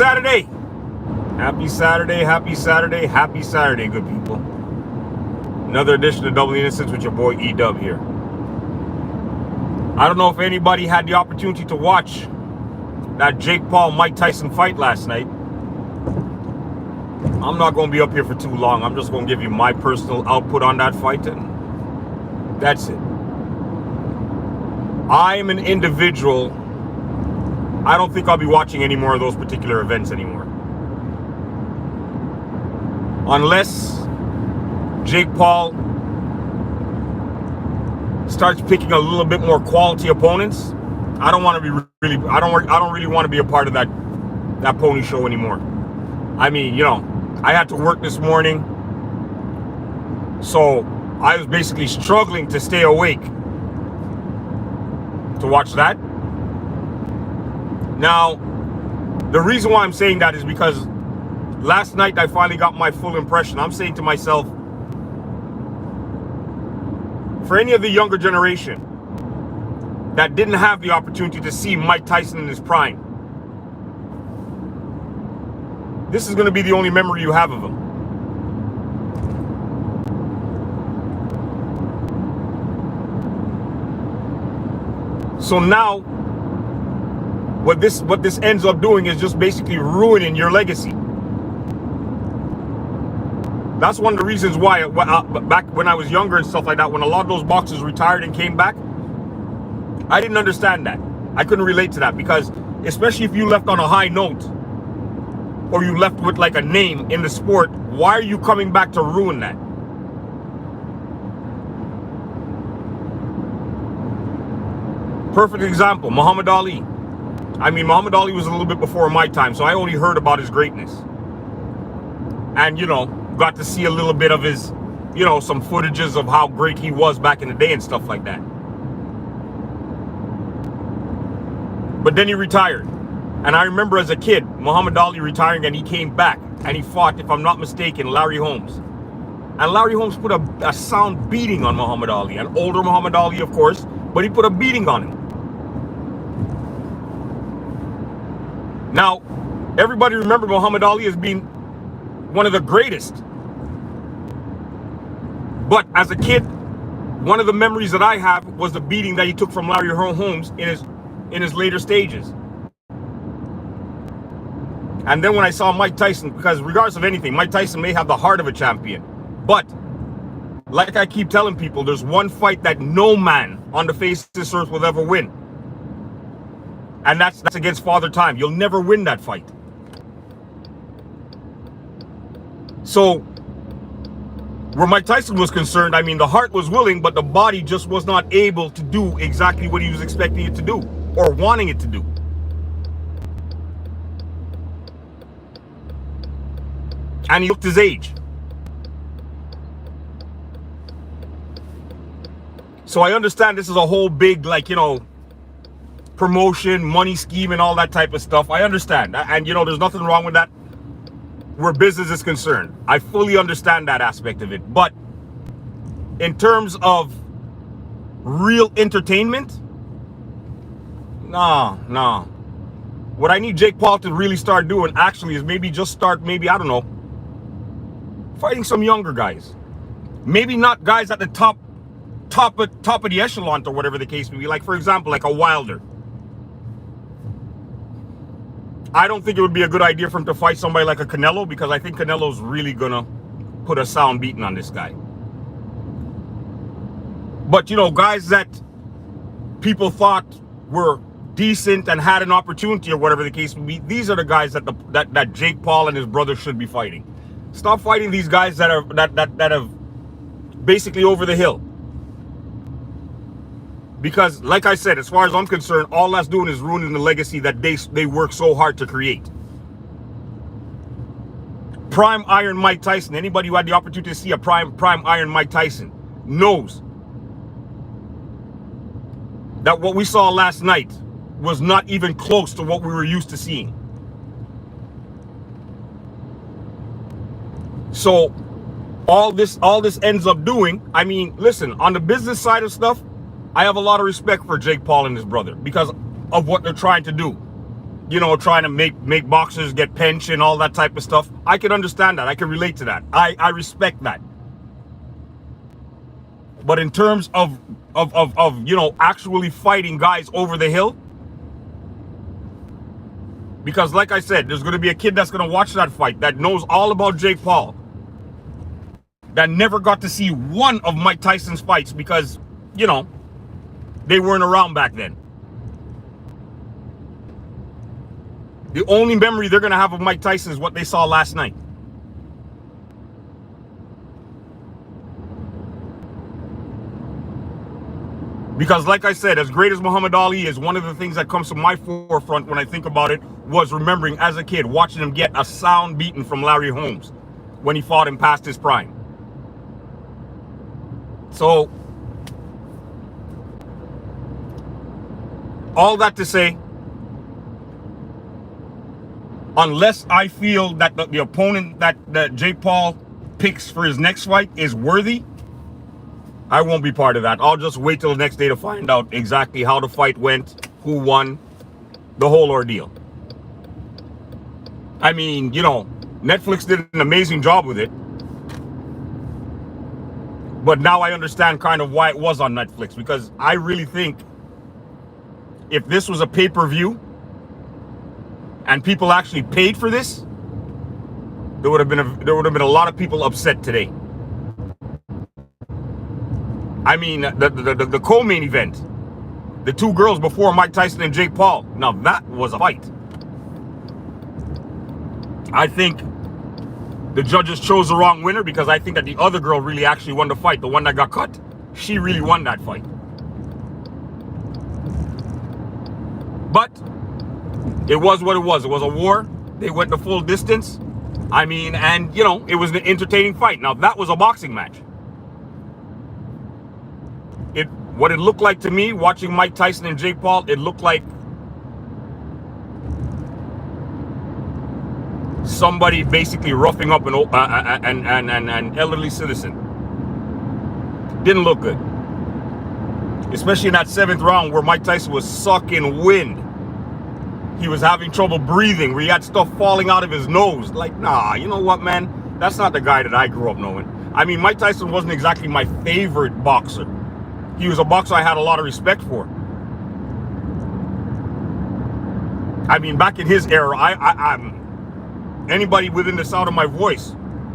Saturday. Happy Saturday, happy Saturday, happy Saturday, good people. Another edition of Double the Innocence with your boy E-Dub here. I don't know if anybody had the opportunity to watch that Jake Paul-Mike Tyson fight last night. I'm not going to be up here for too long. I'm just going to give you my personal output on that fight, and that's it. I'm an individual. I don't think I'll be watching any more of those particular events anymore. Unless Jake Paul starts picking a little bit more quality opponents, I don't want to be really. I don't really want to be a part of that pony show anymore. I mean, you know, I had to work this morning, so I was basically struggling to stay awake to watch that. Now, the reason why I'm saying that is because last night I finally got my full impression. I'm saying to myself, for any of the younger generation that didn't have the opportunity to see Mike Tyson in his prime, this is going to be the only memory you have of him. So now, what this ends up doing is just basically ruining your legacy. That's one of the reasons why back when I was younger and stuff like that, when a lot of those boxers retired and came back, I didn't understand that. I couldn't relate to that, because especially if you left on a high note or you left with like a name in the sport, why are you coming back to ruin that? Perfect example, Muhammad Ali. I mean, Muhammad Ali was a little bit before my time, so I only heard about his greatness. And, you know, got to see a little bit of his, you know, some footages of how great he was back in the day and stuff like that. But then he retired. And I remember as a kid, Muhammad Ali retiring, and he came back and he fought, if I'm not mistaken, Larry Holmes. And Larry Holmes put a sound beating on Muhammad Ali, an older Muhammad Ali, of course, but he put a beating on him. Now, everybody remember Muhammad Ali as being one of the greatest. But as a kid, one of the memories that I have was the beating that he took from Larry Holmes in his later stages. And then when I saw Mike Tyson, because regardless of anything, Mike Tyson may have the heart of a champion, but like I keep telling people, there's one fight that no man on the face of this earth will ever win. And that's against Father Time. You'll never win that fight. So, where Mike Tyson was concerned, I mean, the heart was willing, but the body just was not able to do exactly what he was expecting it to do, or wanting it to do. And he looked his age. So I understand this is a whole big, like, you know, promotion, money scheme, and all that type of stuff. I understand. And, you know, there's nothing wrong with that where business is concerned. I fully understand that aspect of it. But in terms of real entertainment, no. What I need Jake Paul to really start doing actually is maybe just start, maybe, I don't know, fighting some younger guys. Maybe not guys at the top of the echelon or whatever the case may be. Like, for example, like a Wilder. I don't think it would be a good idea for him to fight somebody like a Canelo, because I think Canelo's really gonna put a sound beating on this guy. But, you know, guys that people thought were decent and had an opportunity or whatever the case may be, these are the guys that Jake Paul and his brother should be fighting. Stop fighting these guys that have basically over the hill. Because, like I said, as far as I'm concerned, all that's doing is ruining the legacy that they work so hard to create. Prime Iron Mike Tyson, anybody who had the opportunity to see a prime Iron Mike Tyson knows that what we saw last night was not even close to what we were used to seeing. So all this ends up doing, I mean, listen, on the business side of stuff, I have a lot of respect for Jake Paul and his brother because of what they're trying to do. you know, trying to make boxers get pension, all that type of stuff. I can understand that. I can relate to that. I respect that. But in terms of you know, actually fighting guys over the hill, because like I said, there's going to be a kid that's going to watch that fight that knows all about Jake Paul, that never got to see one of Mike Tyson's fights because, you know, they weren't around back then. The only memory they're going to have of Mike Tyson is what they saw last night. Because like I said, as great as Muhammad Ali is, one of the things that comes to my forefront when I think about it was remembering as a kid watching him get a sound beating from Larry Holmes when he fought him past his prime. So, all that to say, unless I feel that the opponent that Jake Paul picks for his next fight is worthy, I won't be part of that. I'll just wait till the next day to find out exactly how the fight went, who won, the whole ordeal. I mean, you know, Netflix did an amazing job with it. But now I understand kind of why it was on Netflix, because I really think if this was a pay-per-view and people actually paid for this, there would have been a lot of people upset today. I mean, the co-main event, the two girls before Mike Tyson and Jake Paul. Now that was a fight. I think the judges chose the wrong winner, because I think that the other girl really actually won the fight. The one that got cut, she really won that fight. But it was what it was. It was a war. They went the full distance. I mean, and you know, it was an entertaining fight. Now that was a boxing match. What it looked like to me, watching Mike Tyson and Jake Paul, it looked like somebody basically roughing up an elderly citizen. Didn't look good. Especially in that 7th round where Mike Tyson was sucking wind. He was having trouble breathing, where he had stuff falling out of his nose. Like, nah, you know what, man? That's not the guy that I grew up knowing. I mean, Mike Tyson wasn't exactly my favorite boxer. He was a boxer I had a lot of respect for. I mean, back in his era, anybody within the sound of my voice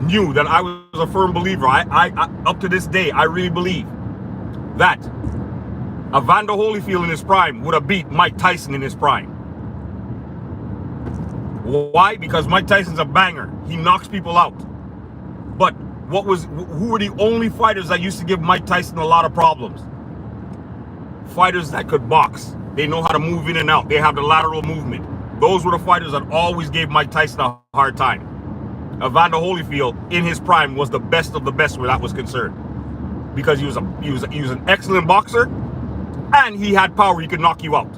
knew that I was a firm believer. I up to this day, I really believe that Evander Holyfield in his prime would have beat Mike Tyson in his prime. Why? Because Mike Tyson's a banger. He knocks people out. But who were the only fighters that used to give Mike Tyson a lot of problems? Fighters that could box. They know how to move in and out. They have the lateral movement. Those were the fighters that always gave Mike Tyson a hard time. Evander Holyfield in his prime was the best of the best where that was concerned, because he was an excellent boxer, and he had power. He could knock you out.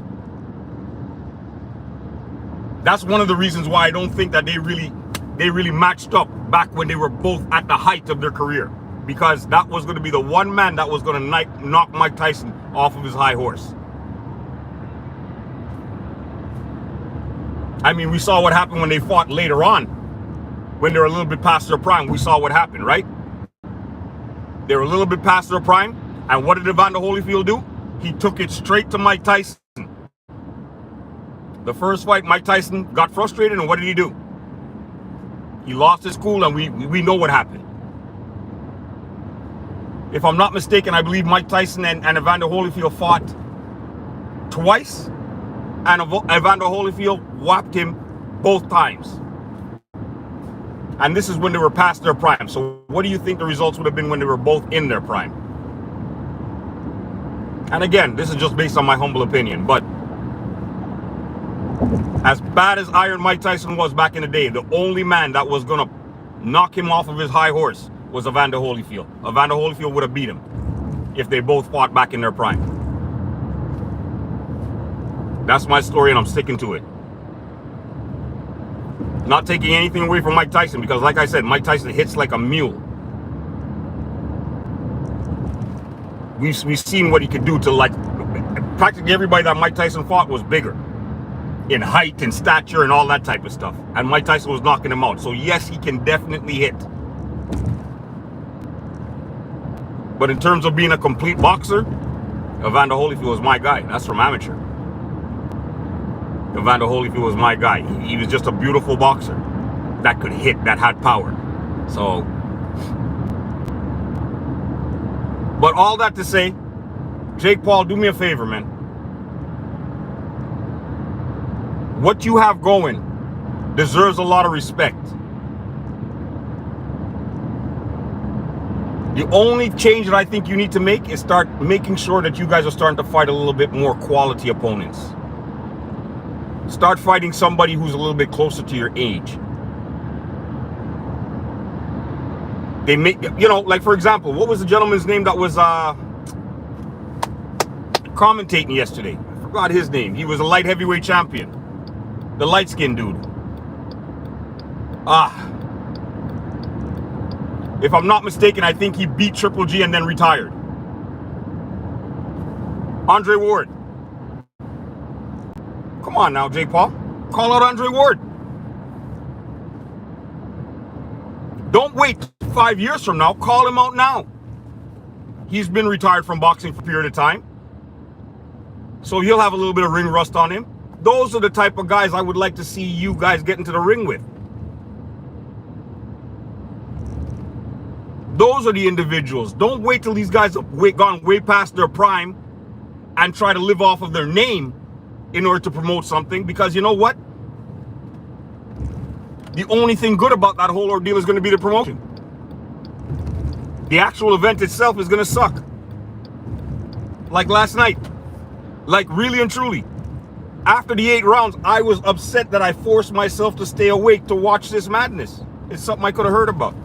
That's one of the reasons why I don't think that they really matched up back when they were both at the height of their career, because that was going to be the one man that was going to knock Mike Tyson off of his high horse. I mean, we saw what happened when they fought later on, when they were a little bit past their prime. We saw what happened, right? They were a little bit past their prime, and what did Evander Holyfield do? He took it straight to Mike Tyson. The first fight, Mike Tyson got frustrated, and what did he do? He lost his cool, and we know what happened. If I'm not mistaken, I believe Mike Tyson and Evander Holyfield fought twice, and Evander Holyfield whapped him both times. And this is when they were past their prime. So what do you think the results would have been when they were both in their prime? And again, this is just based on my humble opinion, but as bad as Iron Mike Tyson was back in the day, the only man that was going to knock him off of his high horse was Evander Holyfield. Evander Holyfield would have beat him if they both fought back in their prime. That's my story, and I'm sticking to it. Not taking anything away from Mike Tyson, because like I said, Mike Tyson hits like a mule. We've seen what he could do to, like, practically everybody that Mike Tyson fought was bigger. in height and stature and all that type of stuff. And Mike Tyson was knocking him out. So yes, he can definitely hit. But in terms of being a complete boxer, Evander Holyfield was my guy. That's from amateur. Evander Holyfield was my guy. He was just a beautiful boxer that could hit, that had power. So, but all that to say, Jake Paul, do me a favor, man. What you have going deserves a lot of respect. The only change that I think you need to make is start making sure that you guys are starting to fight a little bit more quality opponents. Start fighting somebody who's a little bit closer to your age. They make, you know, like for example, what was the gentleman's name that was commentating yesterday? I forgot his name. He was a light heavyweight champion. The light-skinned dude. If I'm not mistaken, I think he beat Triple G and then retired. Andre Ward. Come on now, Jake Paul. Call out Andre Ward. Don't wait 5 years from now. Call him out now. He's been retired from boxing for a period of time, so he'll have a little bit of ring rust on him. Those are the type of guys I would like to see you guys get into the ring with. Those are the individuals. Don't wait till these guys have gone way past their prime and try to live off of their name in order to promote something, because you know what? The only thing good about that whole ordeal is going to be the promotion. The actual event itself is going to suck. Like last night. Like really and truly. After the 8 rounds, I was upset that I forced myself to stay awake to watch this madness. It's something I could have heard about.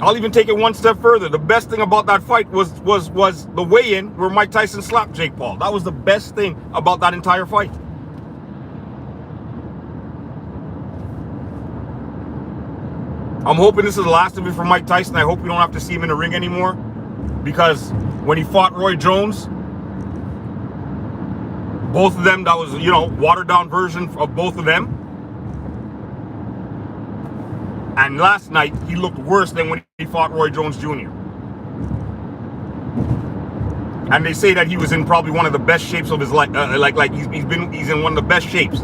I'll even take it one step further. The best thing about that fight was the weigh-in where Mike Tyson slapped Jake Paul. That was the best thing about that entire fight. I'm hoping this is the last of it for Mike Tyson. I hope we don't have to see him in the ring anymore, because when he fought Roy Jones, both of them, that was, you know, watered down version of both of them. And last night, he looked worse than when he fought Roy Jones Jr. And they say that he was in probably one of the best shapes of his life. He's in one of the best shapes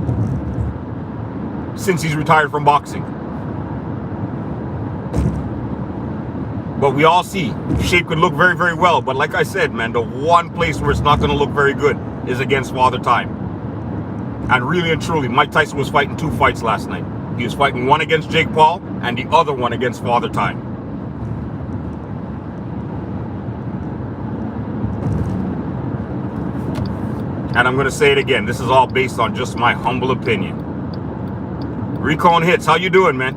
since he's retired from boxing. But we all see shape could look very, very well. But like I said, man, the one place where it's not going to look very good is against Father Time. And really and truly, Mike Tyson was fighting 2 fights last night. He was fighting one against Jake Paul and the other one against Father Time. And I'm going to say it again. This is all based on just my humble opinion. Recon Hits, how you doing, man?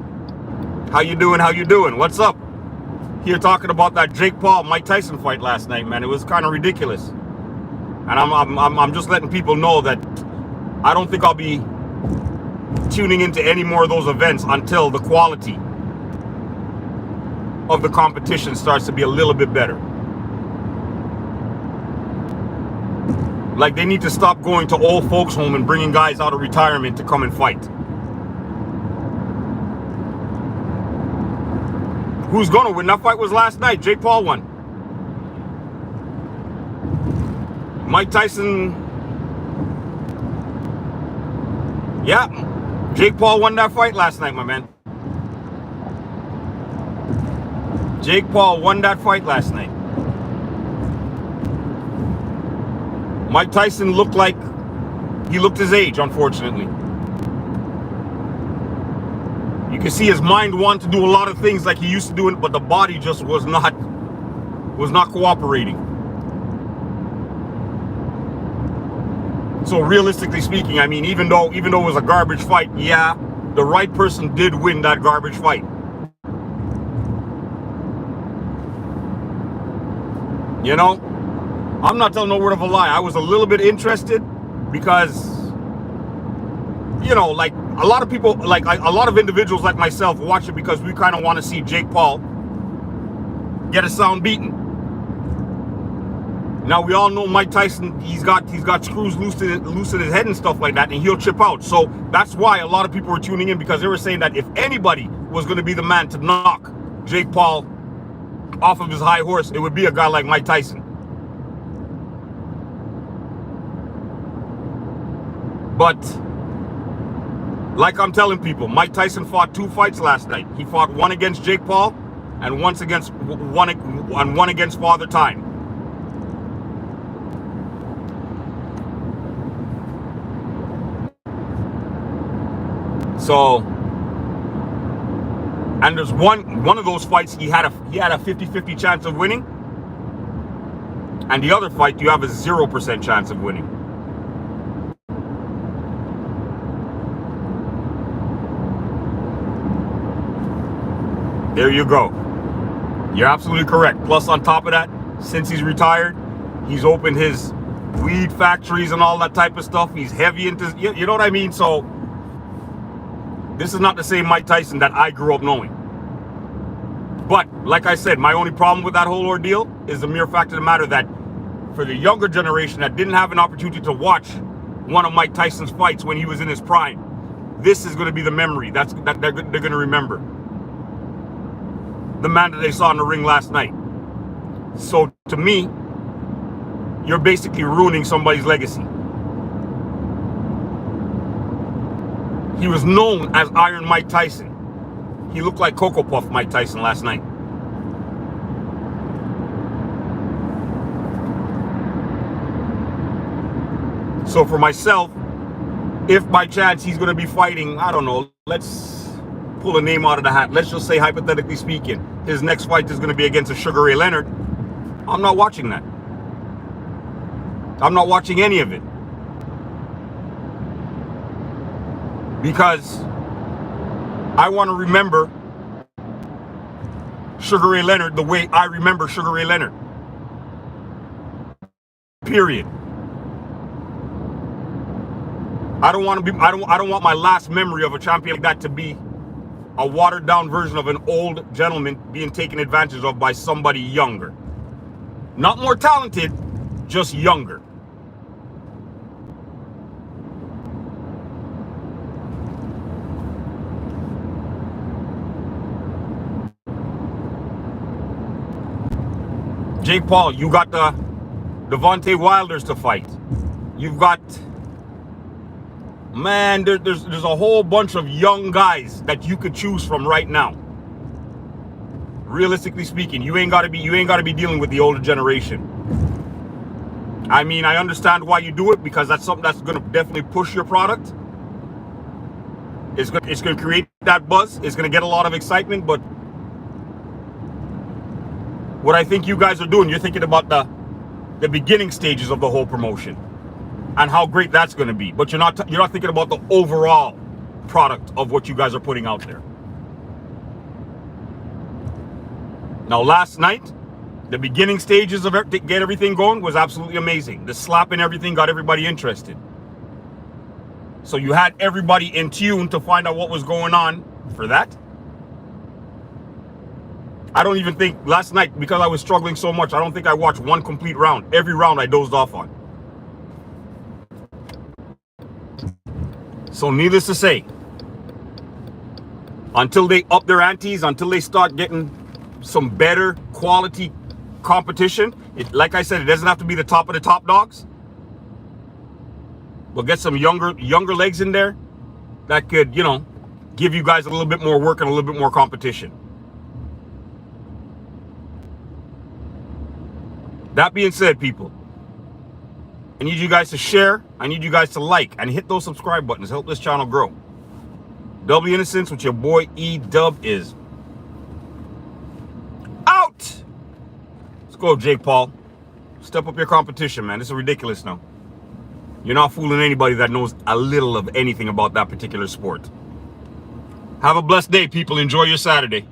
How you doing? How you doing? What's up? Here talking about that Jake Paul Mike Tyson fight last night, man. It was kind of ridiculous. And I'm just letting people know that I don't think I'll be tuning into any more of those events until the quality of the competition starts to be a little bit better. Like, they need to stop going to old folks home and bringing guys out of retirement to come and fight. Who's gonna win? That fight was last night. Jake Paul won. Mike Tyson. Yeah. Jake Paul won that fight last night, my man. Jake Paul won that fight last night. Mike Tyson looked like he looked his age, unfortunately. You can see his mind wanted to do a lot of things like he used to do it, but the body just was not cooperating. So realistically speaking, I mean, even though it was a garbage fight, yeah, the right person did win that garbage fight. You know, I'm not telling no word of a lie. I was a little bit interested because, you know, like a lot of people, like a lot of individuals like myself watch it because we kind of want to see Jake Paul get a sound beating. Now we all know Mike Tyson, he's got screws loose in his head and stuff like that, and he'll chip out. So that's why a lot of people were tuning in, because they were saying that if anybody was going to be the man to knock Jake Paul off of his high horse, it would be a guy like Mike Tyson. But like I'm telling people, Mike Tyson fought 2 fights last night. He fought one against Jake Paul and one against Father Time. So, and there's one of those fights he had a 50-50 chance of winning, and the other fight you have a 0% chance of winning. There you go. You're absolutely correct. Plus, on top of that, since he's retired, he's opened his weed factories and all that type of stuff. He's heavy into, you know what I mean? So this is not the same Mike Tyson that I grew up knowing. But like I said, my only problem with that whole ordeal is the mere fact of the matter that for the younger generation that didn't have an opportunity to watch one of Mike Tyson's fights when he was in his prime, this is going to be the memory that they're going to remember. The man that they saw in the ring last night. So to me, you're basically ruining somebody's legacy. He was known as Iron Mike Tyson. He looked like Cocoa Puff Mike Tyson last night. So for myself, if by chance he's going to be fighting, I don't know, let's pull a name out of the hat. Let's just say, hypothetically speaking, his next fight is going to be against a Sugar Ray Leonard. I'm not watching that. I'm not watching any of it. Because I want to remember Sugar Ray Leonard the way I remember Sugar Ray Leonard. Period. I don't want my last memory of a champion like that to be a watered down version of an old gentleman being taken advantage of by somebody younger. Not more talented, just younger. Jake Paul, you got the Devontae Wilders to fight. You've got, man, there's a whole bunch of young guys that you could choose from right now. Realistically speaking, you ain't got to be dealing with the older generation. I mean, I understand why you do it, because that's something that's going to definitely push your product. It's going to create that buzz. It's going to get a lot of excitement, but what I think you guys are doing, you're thinking about the beginning stages of the whole promotion and how great that's going to be, but you're not thinking about the overall product of what you guys are putting out there. Now, last night, the beginning stages of to get everything going was absolutely amazing. The slap and everything got everybody interested. So you had everybody in tune to find out what was going on for that. I don't even think last night, because I was struggling so much, I don't think I watched one complete round. Every round I dozed off on. So needless to say, until they up their antes, until they start getting some better quality competition, like I said, it doesn't have to be the top of the top dogs. We'll get some younger legs in there that could, you know, give you guys a little bit more work and a little bit more competition. That being said, people, I need you guys to share. I need you guys to like and hit those subscribe buttons. Help this channel grow. Double the Innocence with your boy E-Dub is out. Let's go, Jake Paul. Step up your competition, man. This is ridiculous now. You're not fooling anybody that knows a little of anything about that particular sport. Have a blessed day, people. Enjoy your Saturday.